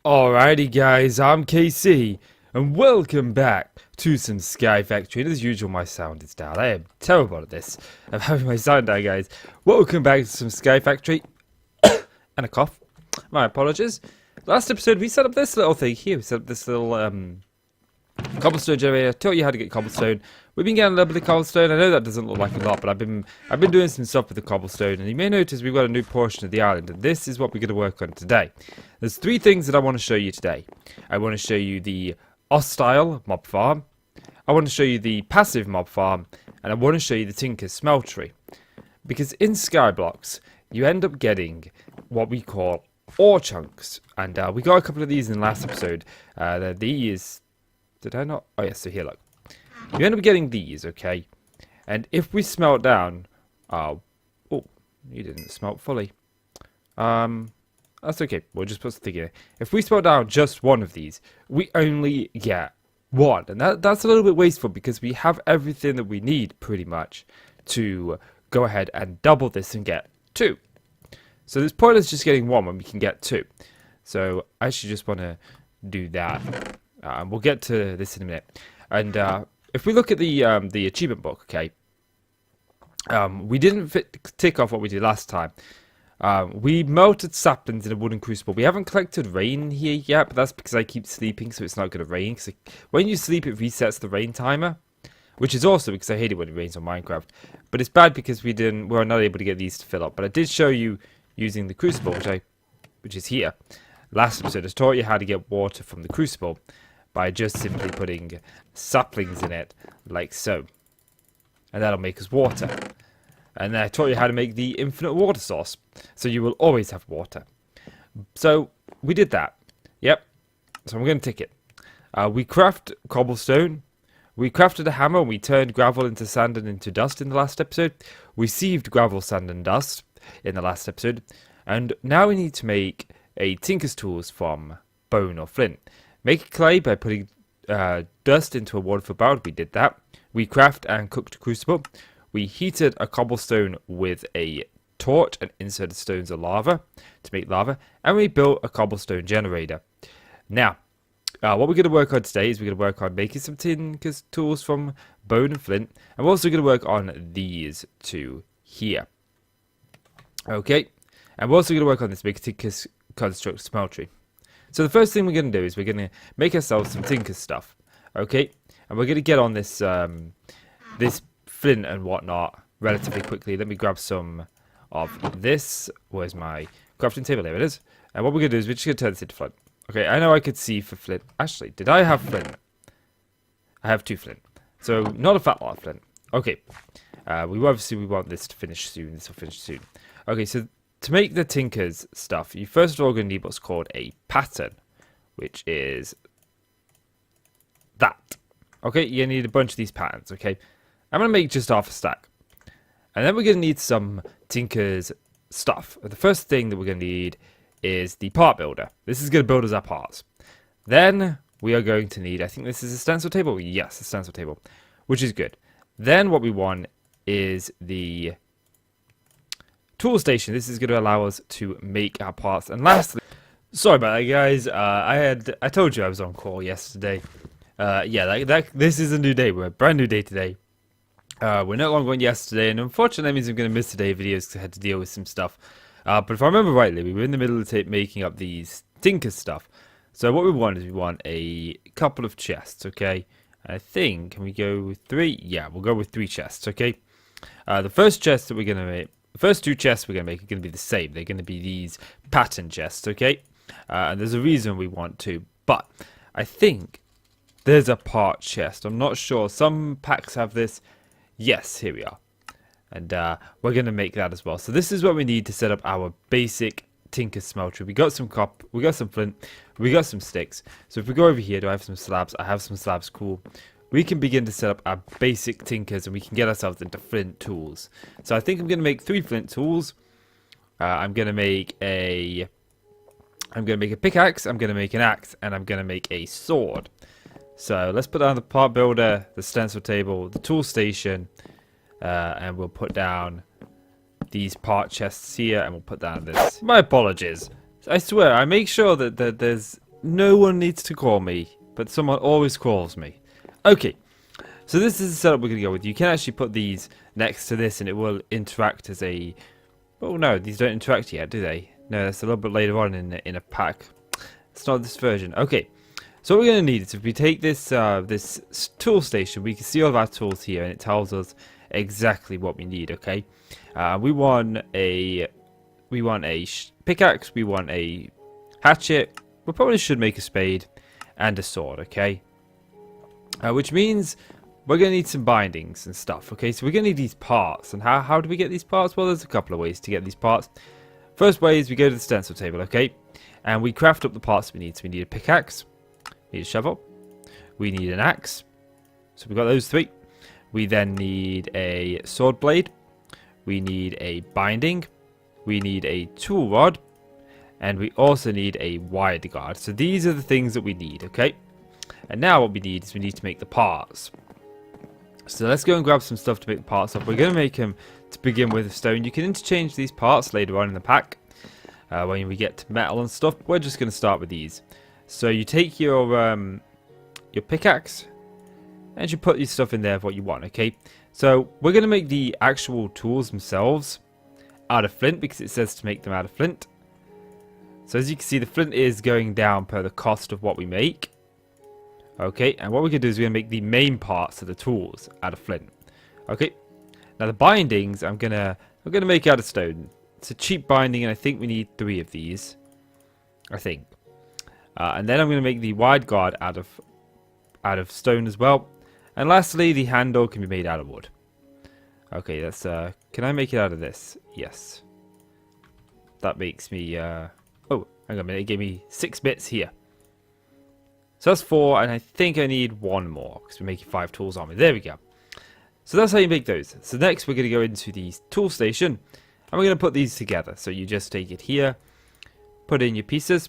Alrighty guys, I'm KC, and welcome back to some SkyFactory. And as usual, my sound is down. I am terrible at this. I'm having my sound down, guys. Welcome back to some SkyFactory. And a cough. My apologies. Last episode, we set up this little thing here. We set up this little cobblestone generator. Taught you how to get cobblestone. We've been getting a little bit of cobblestone. I know that doesn't look like a lot, but I've been doing some stuff with the cobblestone, and you may notice we've got a new portion of the island, and this is what we're going to work on today. There's three things that I want to show you today. I want to show you the hostile mob farm, I want to show you the passive mob farm, and I want to show you the Tinker's smeltery. Because in Skyblocks, you end up getting what we call ore chunks, and we got a couple of these in the last episode. These, did I not? Oh yes, so here, look. You end up getting these, okay? And if we smelt down, oh, you didn't smelt fully. That's okay. We'll just put something in. If we smelt down just one of these, we only get one, and that's a little bit wasteful because we have everything that we need pretty much to go ahead and double this and get two. So this pointless just getting one when we can get two. So I actually just want to do that. We'll get to this in a minute. And if we look at the achievement book, okay, we didn't tick off what we did last time. We melted saplings in a wooden crucible. We haven't collected rain here yet, but that's because I keep sleeping, so it's not going to rain. Cause when you sleep, it resets the rain timer, which is also because I hate it when it rains on Minecraft. But it's bad because we're not able to get these to fill up. But I did show you using the crucible, which is here. Last episode, I taught you how to get water from the crucible by just simply putting saplings in it, like so. And that'll make us water. And then I taught you how to make the infinite water source, so you will always have water. So we did that. Yep. So I'm going to tick it. We craft cobblestone. We crafted a hammer, and we turned gravel into sand and into dust in the last episode. We sieved gravel, sand, and dust in the last episode. And now we need to make a tinker's tools from bone or flint. Make clay by putting dust into a waterful barrel. We did that. We craft and cooked a crucible. We heated a cobblestone with a torch and inserted stones of lava to make lava. And we built a cobblestone generator. Now, what we're going to work on today is we're going to work on making some tinker's tools from bone and flint. And we're also going to work on these two here. Okay. And we're also going to work on this make a tinker's construct smeltery. So the first thing we're going to do is we're going to make ourselves some tinker's stuff. Okay. And we're going to get on this this flint and whatnot relatively quickly. Let me grab some of this. Where's my crafting table? There it is. And what we're going to do is we're just going to turn this into flint. Okay, I know I could see for flint. Actually, did I have flint? I have two flint. So, not a fat lot of flint. Okay. We want this to finish soon. This will finish soon. Okay, so to make the tinker's stuff, you first of all going to need what's called a pattern, which is that. Okay, you need a bunch of these patterns, okay? I'm going to make just half a stack. And then we're going to need some tinker's stuff. The first thing that we're going to need is the part builder. This is going to build us our parts. Then we are going to need, I think this is a stencil table. Yes, a stencil table, which is good. Then what we want is the tool station. This is going to allow us to make our parts. And lastly, sorry about that, guys. I told you I was on call yesterday. This is a new day. We're a brand new day today. We're no longer on yesterday, and unfortunately that means I'm going to miss today's videos because I had to deal with some stuff. But if I remember rightly, we were in the middle of making up these tinker stuff. So what we want is we want a couple of chests, okay? I think, can we go with 3? Yeah, we'll go with 3 chests, okay? The first chest that we're going to make, the first 2 chests we're going to make are going to be the same. They're going to be these pattern chests, okay? And there's a reason we want to, but I think there's a part chest. I'm not sure. Some packs have this. Yes, here we are. And we're going to make that as well. So this is what we need to set up our basic tinker smeltery. We got some copper, we got some flint, we got some sticks. So if we go over here, do I have some slabs? I have some slabs, cool. We can begin to set up our basic tinkers and we can get ourselves into flint tools. So I think I'm going to make 3 flint tools. I'm going to make a pickaxe, I'm going to make an axe, and I'm going to make a sword. So let's put down the part builder, the stencil table, the tool station, and we'll put down these part chests here, and we'll put down this. My apologies. I swear, I make sure that there's no one needs to call me, but someone always calls me. Okay, so this is the setup we're going to go with. You can actually put these next to this and it will interact as a... Oh no, these don't interact yet, do they? No, that's a little bit later on in a pack. It's not this version. Okay, so what we're going to need is if we take this this tool station, we can see all of our tools here and it tells us exactly what we need, okay? We want a pickaxe, we want a hatchet, we probably should make a spade, and a sword, okay? Which means we're going to need some bindings and stuff, okay? So we're going to need these parts. And how do we get these parts? Well, there's a couple of ways to get these parts. First way is we go to the stencil table, okay? And we craft up the parts we need. So we need a pickaxe, we need a shovel, we need an axe. So we've got those three. We then need a sword blade, we need a binding, we need a tool rod, and we also need a wide guard. So these are the things that we need, okay? And now what we need is we need to make the parts. So let's go and grab some stuff to make the parts up. We're going to make them to begin with stone. You can interchange these parts later on in the pack when we get to metal and stuff. We're just going to start with these. So you take your pickaxe and you put your stuff in there of what you want, okay? So we're going to make the actual tools themselves out of flint because it says to make them out of flint. So as you can see, the flint is going down per the cost of what we make. Okay, and what we're going to do is we're going to make the main parts of the tools out of flint. Okay, now the bindings I'm gonna make out of stone. It's a cheap binding and I think we need 3 of these. I think. And then I'm going to make the wide guard out of stone as well. And lastly, the handle can be made out of wood. Okay, that's can I make it out of this? Yes. That makes me oh, hang on a minute, it gave me 6 bits here. So that's 4, and I think I need 1 more, because we're making 5 tools on me. There we go. So that's how you make those. So next we're going to go into the tool station, and we're going to put these together. So you just take it here, put in your pieces,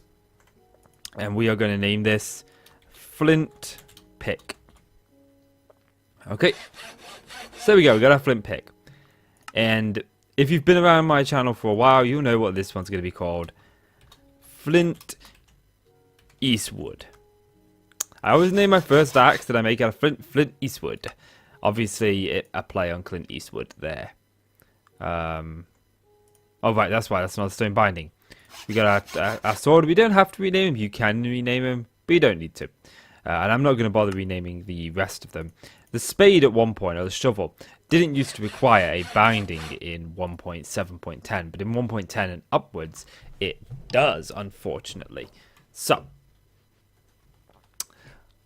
and we are going to name this Flint Pick. Okay, so there we go, we got our Flint Pick. And if you've been around my channel for a while, you'll know what this one's going to be called. Flint Eastwood. I always name my first axe that I make out of Flint Eastwood. Obviously, a play on Clint Eastwood there. Oh, right, that's why. That's not a stone binding. We got our sword. We don't have to rename him. You can rename him, but you don't need to. And I'm not going to bother renaming the rest of them. The spade at one point, or the shovel, didn't used to require a binding in 1.7.10. But in 1.10 and upwards, it does, unfortunately. So...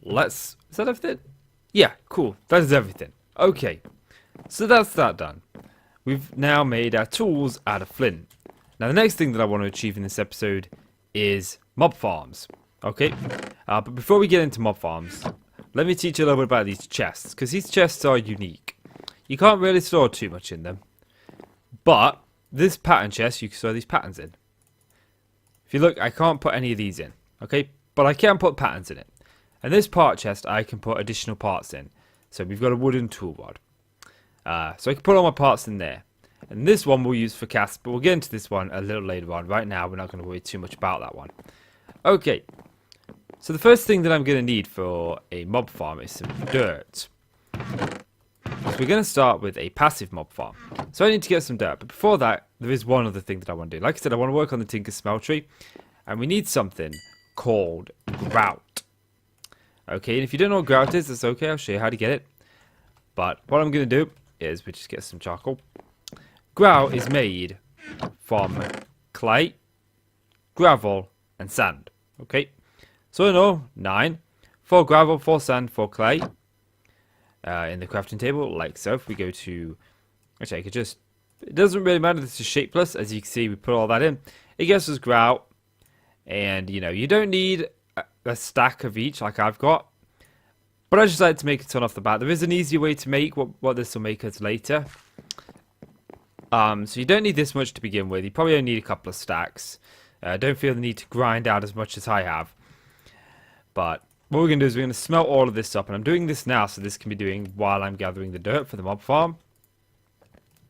is that everything? Yeah, cool. That is everything. Okay, so that's that done. We've now made our tools out of flint. Now the next thing that I want to achieve in this episode is mob farms. Okay, but before we get into mob farms, let me teach you a little bit about these chests, because these chests are unique. You can't really store too much in them, but this pattern chest, you can store these patterns in. If you look, I can't put any of these in, okay, but I can put patterns in it. And this part chest, I can put additional parts in. So we've got a wooden tool rod. So I can put all my parts in there. And this one we'll use for casts, but we'll get into this one a little later on. Right now, we're not going to worry too much about that one. Okay. So the first thing that I'm going to need for a mob farm is some dirt. So we're going to start with a passive mob farm. So I need to get some dirt. But before that, there is one other thing that I want to do. Like I said, I want to work on the Tinker Smeltery. And we need something called grout. Okay, and if you don't know what grout is, that's okay. I'll show you how to get it. But what I'm going to do is we just get some charcoal. Grout is made from clay, gravel, and sand. Okay, so in all, 9. 4 gravel, 4 sand, 4 clay. In the crafting table, like so. If we go to... Actually, I could just... It doesn't really matter. This is shapeless. As you can see, we put all that in. It gives us grout. And, you know, you don't need a stack of each like I've got, but I just like to make a ton off the bat. There is an easier way to make what this will make us later. So you don't need this much to begin with. You probably only need a couple of stacks. Don't feel the need to grind out as much as I have. But what we're going to do is we're going to smelt all of this up, and I'm doing this now so this can be doing while I'm gathering the dirt for the mob farm.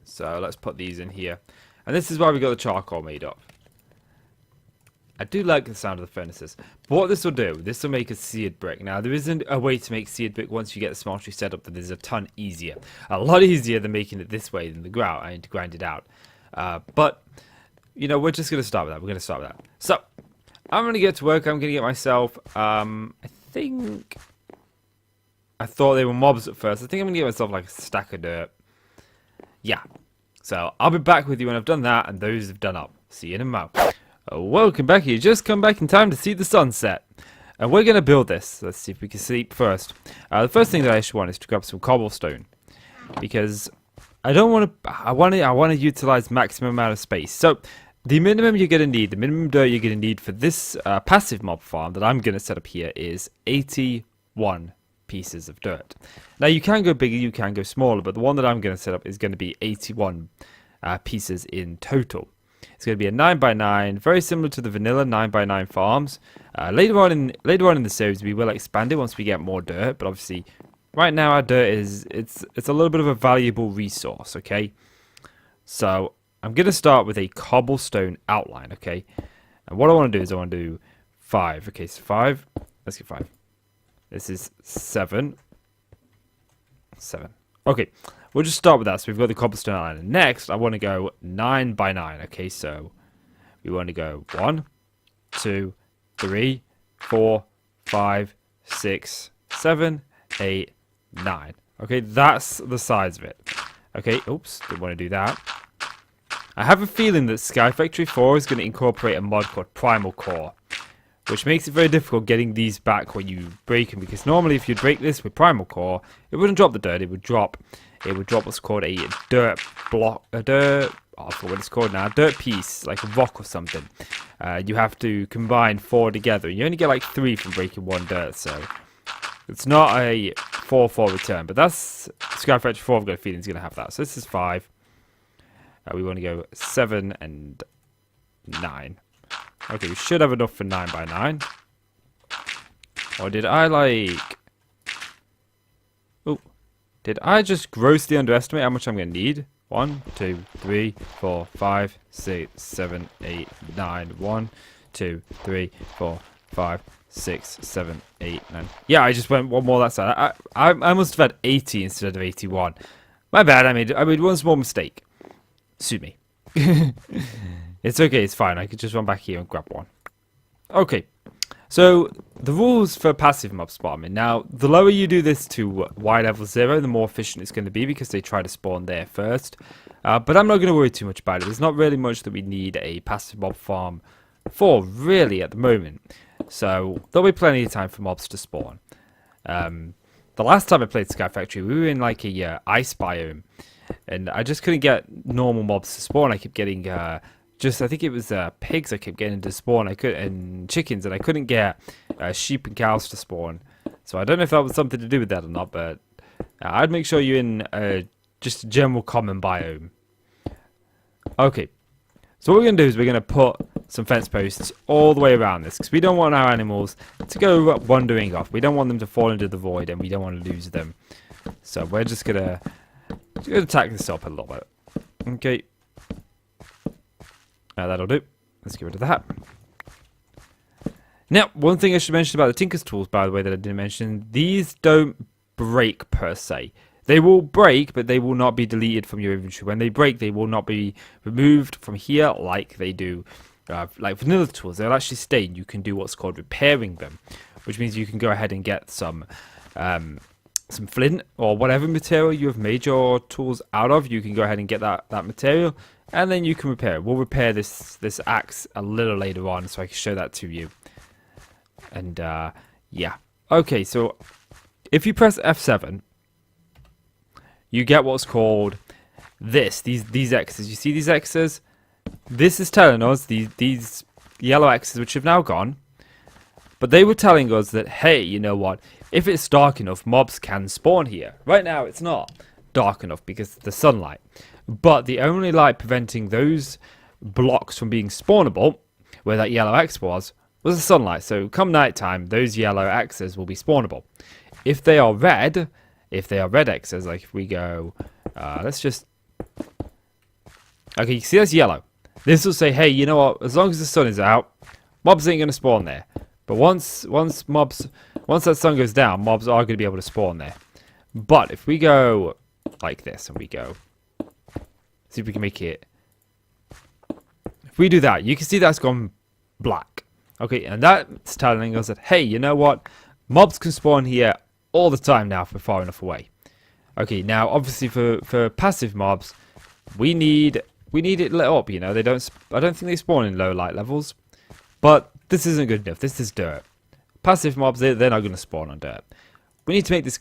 So let's put these in here, and this is why we got the charcoal made up. I do like the sound of the furnaces. But what this will do, this will make a seared brick. Now, there isn't a way to make seared brick once you get the smeltery set up that is a ton easier. A lot easier than making it this way than the grout. I need to grind it out. But, you know, we're just going to start with that. We're going to start with that. So, I'm going to get to work. I'm going to get myself, I thought they were mobs at first. I think I'm going to get myself like a stack of dirt. Yeah. So, I'll be back with you when I've done that and those have done up. See you in a mo. Welcome back. You just come back in time to see the sunset. And we're going to build this. Let's see if we can sleep first. The first thing that I should want is to grab some cobblestone. Because I don't want to... I want to utilize maximum amount of space. So, the minimum you're going to need, the minimum dirt you're going to need for this passive mob farm that I'm going to set up here is 81 pieces of dirt. Now, you can go bigger, you can go smaller, but the one that I'm going to set up is going to be 81 pieces in total. It's going to be a 9x9, very similar to the vanilla 9x9 farms. Later on in the series, we will expand it once we get more dirt. But obviously, right now our dirt is it's a little bit of a valuable resource. Okay, so I'm going to start with a cobblestone outline. Okay, and what I want to do is I want to do 5. Okay, so 5. Let's get 5. This is 7. 7. Okay. We'll just start with that. So we've got the cobblestone outline. And next, I want to go 9x9. Okay, so we want to go 1, 2, 3, 4, 5, 6, 7, 8, 9. Okay, that's the size of it. Okay, oops, didn't want to do that. I have a feeling that SkyFactory 4 is going to incorporate a mod called Primal Core, which makes it very difficult getting these back when you break them. Because normally, if you break this with Primal Core, it wouldn't drop the dirt. It would drop what's called a dirt block, I forgot what it's called now, dirt piece, like a rock or something. You have to combine 4 together. You only get like 3 from breaking 1 dirt, so it's not a 4-4 return. But that's SkyFactory 4. I've got a feeling is going to have that. So this is 5. We want to go 7 and 9. Okay, we should have enough for 9x9. Or did I like... Oh. Did I just grossly underestimate how much I'm going to need? 1, 2, 3, 4, 5, 6, 7, 8, 9. 1, 2, 3, 4, 5, 6, 7, 8, 9. Yeah, I just went one more that side. I must have had 80 instead of 81. My bad. I made one small mistake. Sue me. It's okay. It's fine. I could just run back here and grab one. Okay. So, the rules for passive mob spawning. Now, the lower you do this to Y level 0, the more efficient it's going to be because they try to spawn there first. But I'm not going to worry too much about it. There's not really much that we need a passive mob farm for, really, at the moment. So, there'll be plenty of time for mobs to spawn. The last time I played SkyFactory, we were in like a ice biome. And I just couldn't get normal mobs to spawn. I kept getting... I think it was pigs I kept getting to spawn. And chickens, and I couldn't get sheep and cows to spawn. So I don't know if that was something to do with that or not, but I'd make sure you're in just a general common biome. Okay, so what we're going to do is we're going to put some fence posts all the way around this, because we don't want our animals to go wandering off. We don't want them to fall into the void, and we don't want to lose them. So we're just going to tack this up a little bit. Okay. That'll do. Let's get rid of that. Now, one thing I should mention about the Tinker's tools, by the way, that I didn't mention, these don't break per se. They will break, but they will not be deleted from your inventory. When they break, they will not be removed from here like they do, like vanilla tools. They'll actually stay, and you can do what's called repairing them, which means you can go ahead and get some flint or whatever material you have made your tools out of. You can go ahead and get that material, and then you can repair it. We'll repair this axe a little later on, so I can show that to you. And yeah, okay. So if you press F7, you get what's called these X's. You see these X's? This is telling us these yellow X's, which have now gone. But they were telling us that, hey, you know what? If it's dark enough, mobs can spawn here. Right now, it's not dark enough because of the sunlight. But the only light preventing those blocks from being spawnable, where that yellow X was the sunlight. So come nighttime, those yellow X's will be spawnable. If they are red X's, like if we go, let's just... Okay, you see that's yellow. This will say, hey, you know what? As long as the sun is out, Mobs ain't gonna spawn there. But once that sun goes down, mobs are gonna be able to spawn there. But if we go like this and we go, see if we can make it. If we do that, you can see that's gone black. Okay, and that's telling us that, hey, you know what? Mobs can spawn here all the time now if we're far enough away. Okay, now obviously for passive mobs, we need it lit up. You know, I don't think they spawn in low light levels, but this isn't good enough. This is dirt. Passive mobs, they're not going to spawn on dirt. We need to make this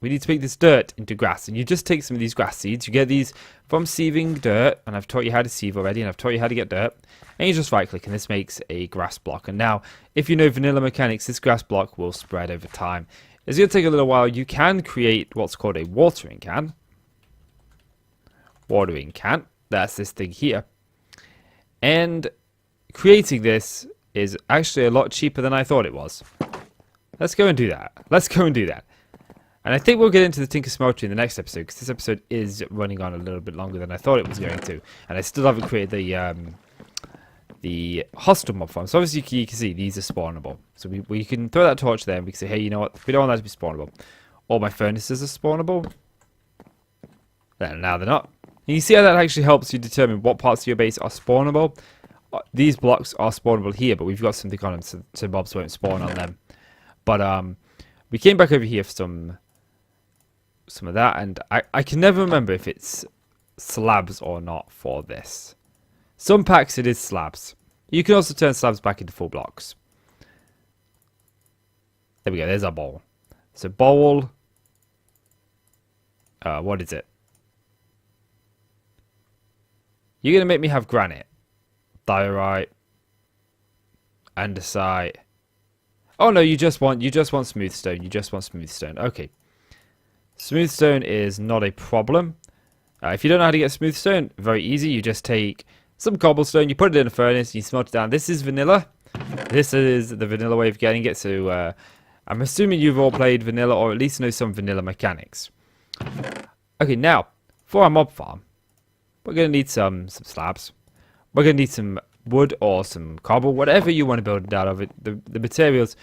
we need to make this dirt into grass, and you just take some of these grass seeds. You get these from sieving dirt, and I've taught you how to sieve already, and I've taught you how to get dirt. And you just right click, and this makes a grass block. And now, if you know vanilla mechanics, this grass block will spread over time. It's going to take a little while. You can create what's called a watering can. Watering can. That's this thing here. And creating this is actually a lot cheaper than I thought it was. Let's go and do that. Let's go and do that. And I think we'll get into the Tinker Smeltery in the next episode, because this episode is running on a little bit longer than I thought it was going to. And I still haven't created the hostile mob farm. So obviously you can see these are spawnable. So we can throw that torch there and we can say, hey, you know what? We don't want that to be spawnable. All my furnaces are spawnable. Now they're not. And you see how that actually helps you determine what parts of your base are spawnable. These blocks are spawnable here, but we've got something on them so mobs won't spawn on them. But we came back over here for some of that, and I can never remember if it's slabs or not for this. Some packs it is slabs. You can also turn slabs back into full blocks. There we go, there's our bowl. So bowl, what is it? You're gonna make me have granite, diorite, andesite. Oh no, you just want smooth stone. You just want smooth stone. Okay. Smooth stone is not a problem. If you don't know how to get smooth stone, very easy. You just take some cobblestone, you put it in a furnace, you smelt it down. This is vanilla. This is the vanilla way of getting it. So I'm assuming you've all played vanilla, or at least know some vanilla mechanics. Okay, now for our mob farm, we're gonna need some slabs. We're gonna need some wood or some cobble, whatever you want to build it out of. The materials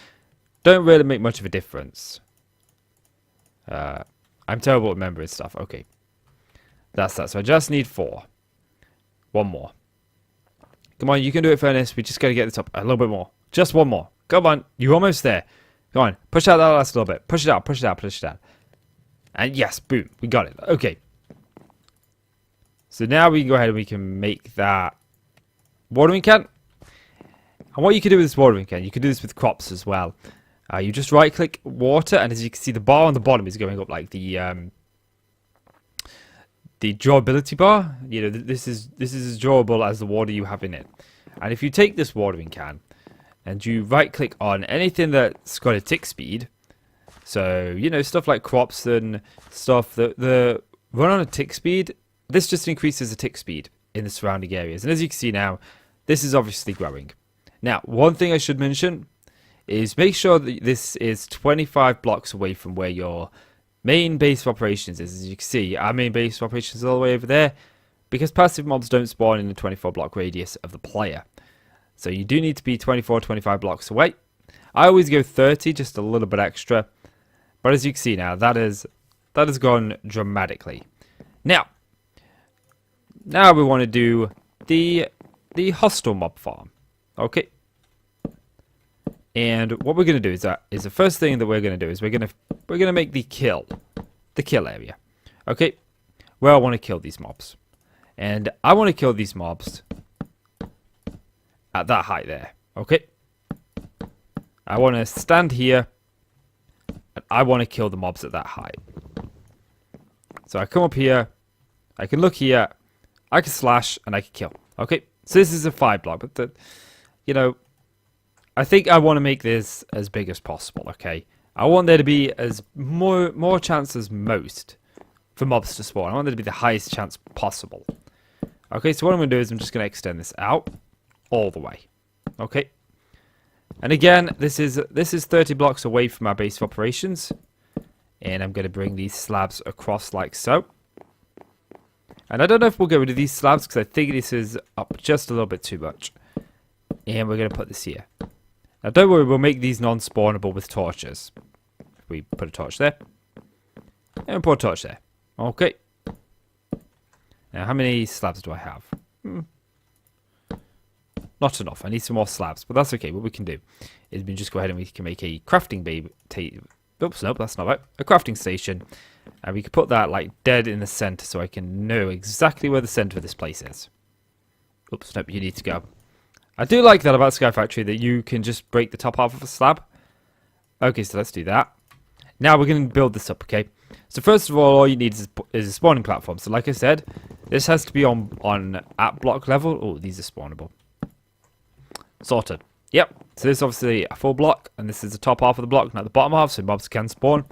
don't really make much of a difference. I'm terrible at remembering stuff. Okay, that's that. So I just need 4. One more. Come on, you can do it, furnace. We just got to get this up a little bit more. Just one more. Come on, you're almost there. Come on, push out that last little bit. Push it out, push it out, push it out. And yes, boom, we got it. Okay. So now we can go ahead and we can make that watering can. And what you can do with this watering can, you can do this with crops as well. You just right click water, and as you can see, the bar on the bottom is going up like the drawability bar. You know, this is as drawable as the water you have in it. And if you take this watering can and you right click on anything that's got a tick speed, so you know, stuff like crops and stuff that run on a tick speed, this just increases the tick speed in the surrounding areas. And as you can see now, this is obviously growing. Now, one thing I should mention is make sure that this is 25 blocks away from where your main base of operations is. As you can see, our main base of operations is all the way over there, because passive mobs don't spawn in the 24 block radius of the player. So you do need to be 25 blocks away. I always go 30, just a little bit extra. But as you can see now, that has gone dramatically. Now we want to do the hostile mob farm. Okay. And what we're going to do is the first thing that we're going to do is we're going to make the kill area. Okay, where I want to kill these mobs, and I want to kill these mobs at that height there. Okay, I want to stand here, and I want to kill the mobs at that height. So I come up here, I can look here, I can slash, and I can kill. Okay, so this is a 5 block, but you know, I think I want to make this as big as possible, okay? I want there to be as more chance as most for mobs to spawn. I want there to be the highest chance possible. Okay, so what I'm going to do is I'm just going to extend this out all the way. Okay? And again, this is 30 blocks away from our base of operations. And I'm going to bring these slabs across like so. And I don't know if we'll get rid of these slabs, because I think this is up just a little bit too much. And we're going to put this here. Now, don't worry, we'll make these non-spawnable with torches. We put a torch there. And we put a torch there. Okay. Now, how many slabs do I have? Not enough. I need some more slabs, but that's okay. What we can do is we just go ahead and we can make a crafting oops, nope, that's not right. A crafting station. And we can put that like dead in the center so I can know exactly where the center of this place is. Oops, nope, you need to go. I do like that about SkyFactory, that you can just break the top half of a slab. Okay, so let's do that. Now we're going to build this up, okay? So first of all you need is a spawning platform. So like I said, this has to be on at block level. Oh, these are spawnable. Sorted. Yep. So this is obviously a full block, and this is the top half of the block, not the bottom half, so mobs can spawn.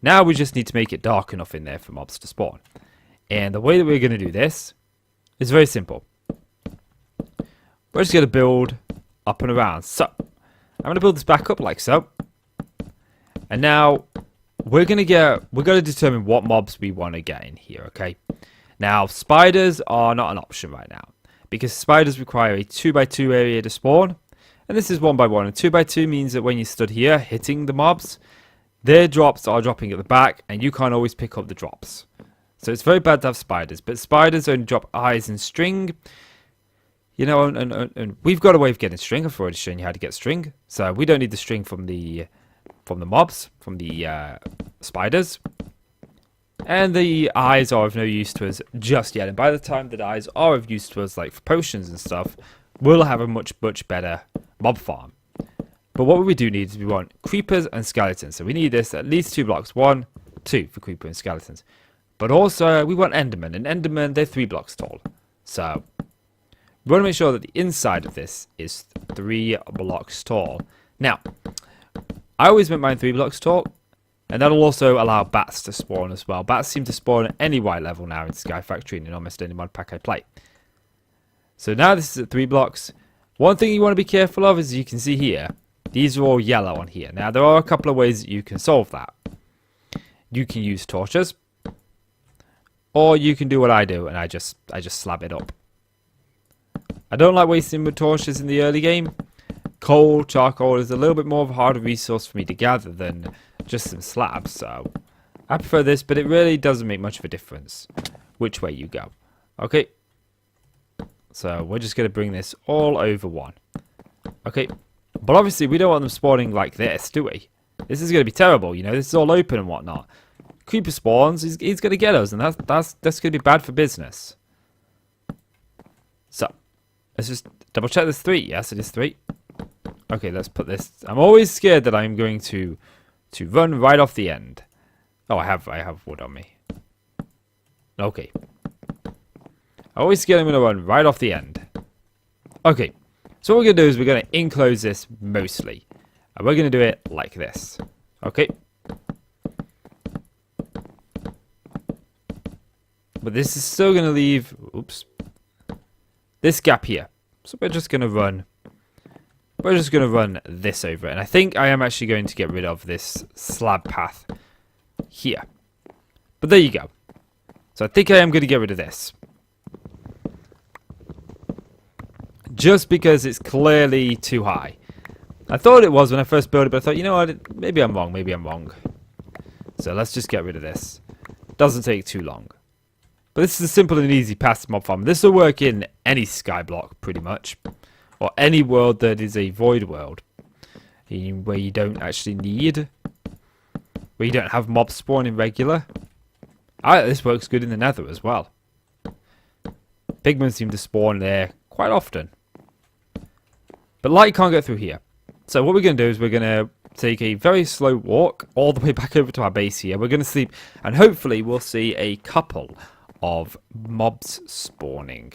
Now we just need to make it dark enough in there for mobs to spawn. And the way that we're going to do this is very simple. We're just going to build up and around. So, I'm going to build this back up like so. And now, we're going to determine what mobs we want to get in here, okay? Now, spiders are not an option right now, because spiders require a 2x2 area to spawn. And this is 1x1. And 2x2 means that when you stood here hitting the mobs, their drops are dropping at the back, and you can't always pick up the drops. So it's very bad to have spiders, but spiders only drop eyes and string. You know, and we've got a way of getting string. I've already shown you how to get string. So we don't need the string from the mobs, from the spiders. And the eyes are of no use to us just yet. And by the time the eyes are of use to us, like for potions and stuff, we'll have a much better mob farm. But what we do need is we want creepers and skeletons. So we need this at least 2 blocks. 1, 2 for creeper and skeletons. But also we want endermen. And endermen, they're 3 blocks tall. So we want to make sure that the inside of this is 3 blocks tall. Now, I always make mine 3 blocks tall. And that'll also allow bats to spawn as well. Bats seem to spawn at any white level now in SkyFactory and in almost any mod pack I play. So now this is at 3 blocks. One thing you want to be careful of is, you can see here, these are all yellow on here. Now there are a couple of ways that you can solve that. You can use torches, or you can do what I do and I just slab it up. I don't like wasting my torches in the early game. Coal, charcoal is a little bit more of a harder resource for me to gather than just some slabs, so I prefer this, but it really doesn't make much of a difference which way you go. Okay, so we're just going to bring this all over 1. Okay, but obviously we don't want them spawning like this, do we? This is going to be terrible, you know, this is all open and whatnot. Creeper spawns, he's going to get us, and that's going to be bad for business. So, let's just double check this 3. Yes, it is 3. Okay, let's put this. I'm always scared that I'm going to run right off the end. Oh, I have wood on me. Okay. I always scared I'm going to run right off the end. Okay. So what we're going to do is we're going to enclose this mostly. And we're going to do it like this. Okay. But this is still going to leave, oops, this gap here. So we're just going to run. We're just going to run this over it. And I think I am actually going to get rid of this slab path here. But there you go. So I think I am going to get rid of this. Just because it's clearly too high. I thought it was when I first built it, but I thought, you know what, maybe I'm wrong, maybe I'm wrong. So let's just get rid of this. Doesn't take too long. But this is a simple and easy path to mob farm. This will work in any skyblock, pretty much. Or any world that is a void world. Where you don't actually need... Where you don't have mobs spawning regular. This works good in the nether as well. Pigmen seem to spawn there quite often. But light can't get through here. So what we're going to do is we're going to take a very slow walk all the way back over to our base here. We're going to sleep. And hopefully we'll see a couple of mobs spawning.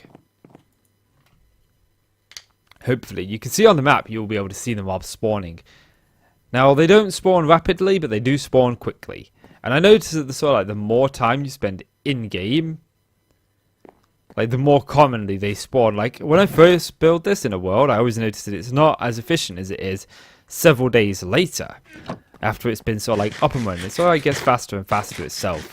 Hopefully. You can see on the map, you'll be able to see the mobs spawning. Now, they don't spawn rapidly, but they do spawn quickly. And I noticed that the more time you spend in-game, like, the more commonly they spawn. Like, when I first built this in a world, I always noticed that it's not as efficient as it is several days later. After it's been up and running. It gets faster and faster itself.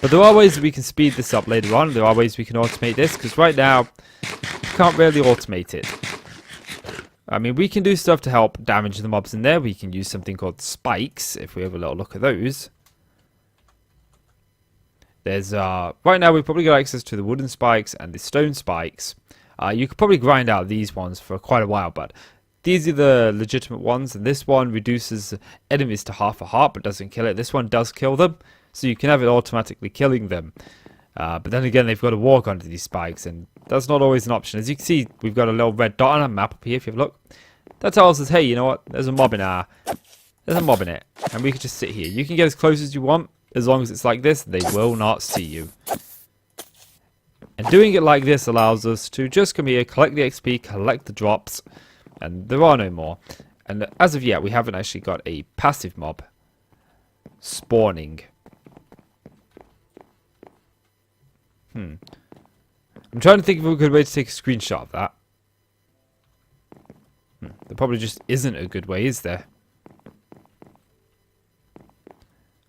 But there are ways that we can speed this up later on. There are ways we can automate this, because right now, can't really automate it. I mean, we can do stuff to help damage the mobs in there. We can use something called spikes, if we have a little look at those. There's, right now we've probably got access to the wooden spikes and the stone spikes. You could probably grind out these ones for quite a while, but these are the legitimate ones. And this one reduces enemies to half a heart, but doesn't kill it. This one does kill them, so you can have it automatically killing them. But then again, they've got to walk onto these spikes, and that's not always an option. As you can see, we've got a little red dot on our map up here, if you have a look. That tells us, hey, you know what? There's a mob in it. And we can just sit here. You can get as close as you want. As long as it's like this, they will not see you. And doing it like this allows us to just come here, collect the XP, collect the drops, and there are no more. And as of yet, we haven't actually got a passive mob spawning. I'm trying to think of a good way to take a screenshot of that. There probably just isn't a good way, is there?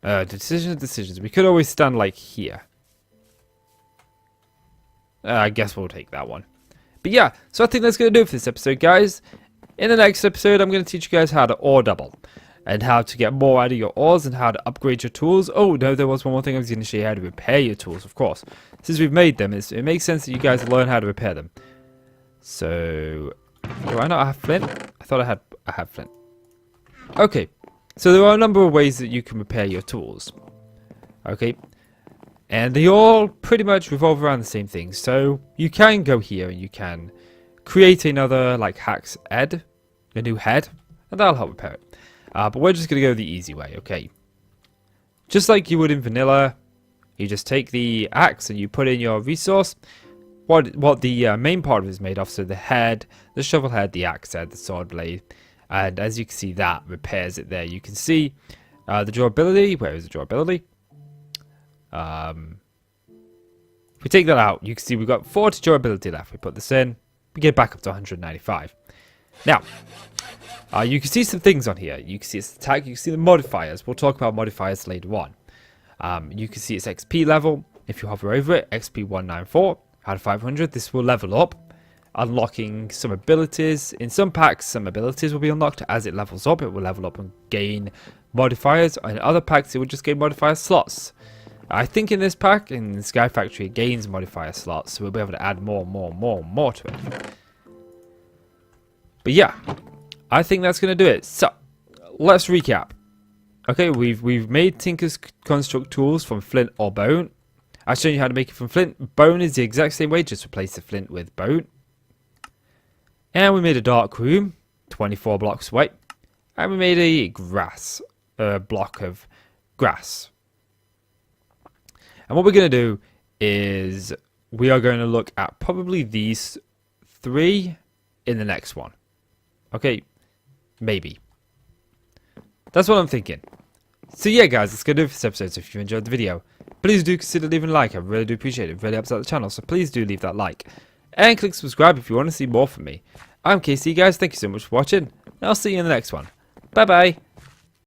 Decisions. We could always stand like here. I guess we'll take that one. But yeah, so I think that's going to do it for this episode, guys. In the next episode, I'm going to teach you guys how to ore double. And how to get more out of your ores and how to upgrade your tools. Oh, no, there was one more thing I was going to show you how to repair your tools, of course. Since we've made them, it makes sense that you guys learn how to repair them. So, do I not have flint? I thought I had flint. Okay. So there are a number of ways that you can repair your tools. Okay. And they all pretty much revolve around the same thing. So you can go here and you can create another like hacks head, a new head, and that'll help repair it. But we're just going to go the easy way, okay? Just like you would in vanilla, you just take the axe and you put in your resource. What the main part of it is made of, so the head, the shovel head, the axe head, the sword blade. And as you can see, that repairs it there. You can see the durability. Where is the durability? If we take that out, you can see we've got 40 durability left. We put this in, we get back up to 195. Now, you can see some things on here. You can see its attack. You can see the modifiers. We'll talk about modifiers later on. You can see its XP level. If you hover over it, XP 194 out of 500. This will level up, unlocking some abilities. In some packs, some abilities will be unlocked. As it levels up, it will level up and gain modifiers. In other packs, it will just gain modifier slots. I think in this pack, in SkyFactory, it gains modifier slots, so we'll be able to add more to it. But yeah, I think that's going to do it. So, let's recap. Okay, we've made Tinker's Construct tools from flint or bone. I've shown you how to make it from flint. Bone is the exact same way, just replace the flint with bone. And we made a dark room, 24 blocks away. And we made a block of grass. And what we're going to do is we are going to look at probably these 3 in the next one. Okay, maybe. That's what I'm thinking. So yeah, guys, that's going to do it for this episode. So if you enjoyed the video, please do consider leaving a like. I really do appreciate it. It really helps out the channel. So please do leave that like. And click subscribe if you want to see more from me. I'm KC, guys. Thank you so much for watching. And I'll see you in the next one. Bye-bye.